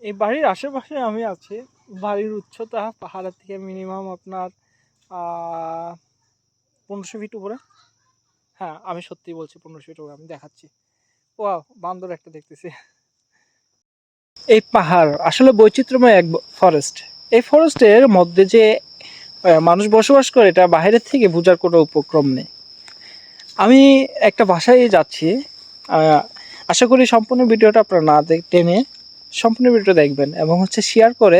এই বাড়ির আশেপাশে আমি আছি। বাড়ির উচ্চতা পাহাড়ের থেকে মিনিমাম আপনার 1500 ফিট উপরে। হ্যাঁ, আমি সত্যিই বলছি 1500 ফিট উপরে। আমি দেখাচ্ছি। ওয়াও! বান্দর একটা দেখতেছি। এই পাহাড় আসলে বৈচিত্র্যময় এক ফরেস্ট। এই ফরেস্টের মধ্যে যে মানুষ বসবাস করে এটা বাহিরের থেকে বোঝার কোনো উপক্রম নেই। আমি একটা বাসায় যাচ্ছি। আ আশা করি সম্পূর্ণ ভিডিওটা আপনারা না টেনে সম্পূর্ণ ভিডিওটা দেখবেন এবং শেয়ার করে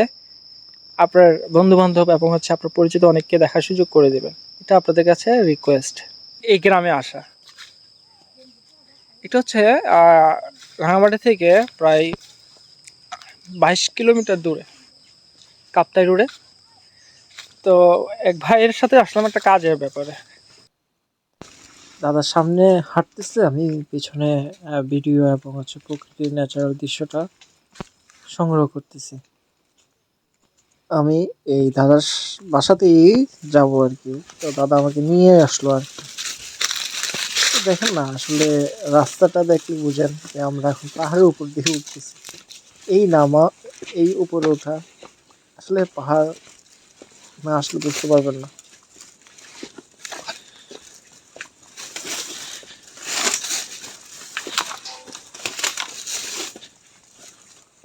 আপনার বন্ধু-বান্ধব এবং আপনার পরিচিত অনেককে দেখার সুযোগ করে দিবেন। এটা আপনাদের কাছে রিকোয়েস্ট। এই গ্রামে আসা। এটা হচ্ছে আ রাঙামাটি থেকে প্রায় 22 কিলোমিটার দূরে, কাপ্তাই রোডে। তো এক ভাইয়ের সাথে আসলাম একটা কাজের ব্যাপারে। দাদার সামনে হাঁটতেছে, আমি পিছনে ভিডিও এবং প্রকৃতির ন্যাচারাল দৃশ্যটা সংগ্রহ করতেছি। আমি এই দাদার বাসাতেই যাব আর কি। তো দাদা আমাকে নিয়ে আসলো আর কি। দেখেন না, আসলে রাস্তাটা দেখলে বুঝেন যে আমরা এখন পাহাড়ের উপর দিয়ে উঠতেছি। এই নামা, এই উপরে ওঠা, আসলে পাহাড় না আসলে বুঝতে পারবেন না।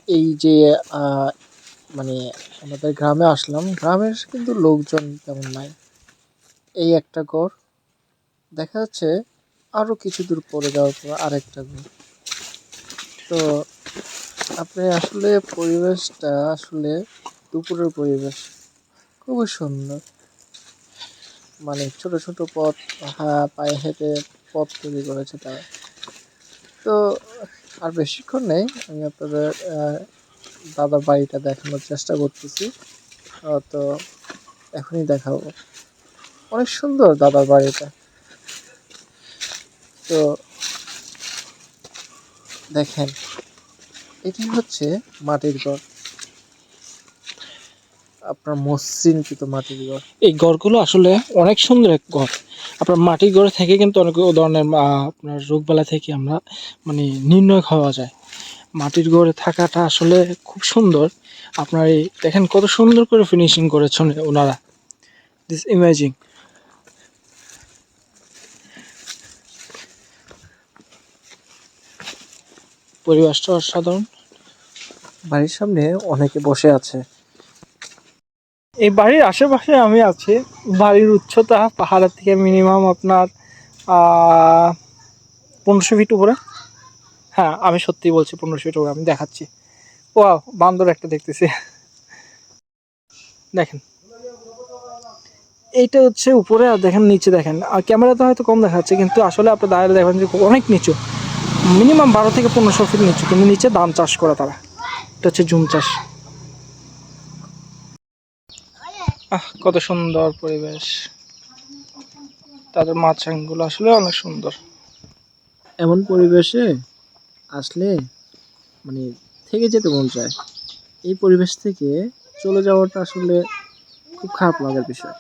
এই যে মানে আমাদের গ্রামে আসলাম, গ্রামের কিন্তু লোকজন তেমন নাই। এই একটা ঘর দেখা যাচ্ছে, আরো কিছু দূর পরে যাওয়ার পর আরেকটা ঘর। তো আপনি আসলে পরিবেশটা আসলে দুপুরের পরিবেশ খুবই সুন্দর। মানে ছোট ছোট পথ, পায়ে হেঁটে পথ তৈরি করেছে তারা। তো আর বেশিক্ষণ নেই, আমি আপনাদের দাদার বাড়িটা দেখানোর চেষ্টা করতেছি। তো এখনই দেখাবো। অনেক সুন্দর দাদার বাড়িটা। তো দেখেন, এটি হচ্ছে মাটির ঘর, আপনার মসৃণকৃত মাটির ঘর। এই ঘরগুলো আসলে অনেক সুন্দর এক ঘর। আপনার মাটির ঘরে থেকে কিন্তু অনেক ধরনের আপনার রোগবালাই থেকে আমরা নির্ণয় হওয়া যায়। মাটির ঘরে থাকাটা আসলে খুব সুন্দর। আপনার এই দেখেন কত সুন্দর করে ফিনিশিং করেছেন ওনারা। This imaging. পরিবেশটা অসাধারণ। বাড়ির সামনে অনেকে বসে আছে। এই বাড়ির আশেপাশে আমি আছি। বাড়ির উচ্চতা পাহাড়ের থেকে মিনিমাম আপনার 1500 ফিট উপরে। হ্যাঁ, আমি সত্যিই বলছি 1500 ফিট উপরে। আমি দেখাচ্ছি। ওয়াও! বান্দর একটা দেখতেছি। দেখেন, এইটা হচ্ছে উপরে, আর দেখেন নিচে দেখেন। আর ক্যামেরাতে হয়তো কম দেখা যাচ্ছে, কিন্তু আসলে আপনি দাঁড়িয়ে দেখবেন যে অনেক নিচু। মিনিমাম 12 থেকে 1500 ফিট নিচু, কিন্তু নিচে ধান চাষ করে তারা। এটা হচ্ছে জুম চাষ। কত সুন্দর পরিবেশ। তাদের মাছরাঙগুলো আসলে অনেক সুন্দর। এমন পরিবেশে আসলে মানে থেকে যেতে মন চায়। এই পরিবেশ থেকে চলে যাওয়াটা আসলে খুব খারাপ লাগার বিষয়।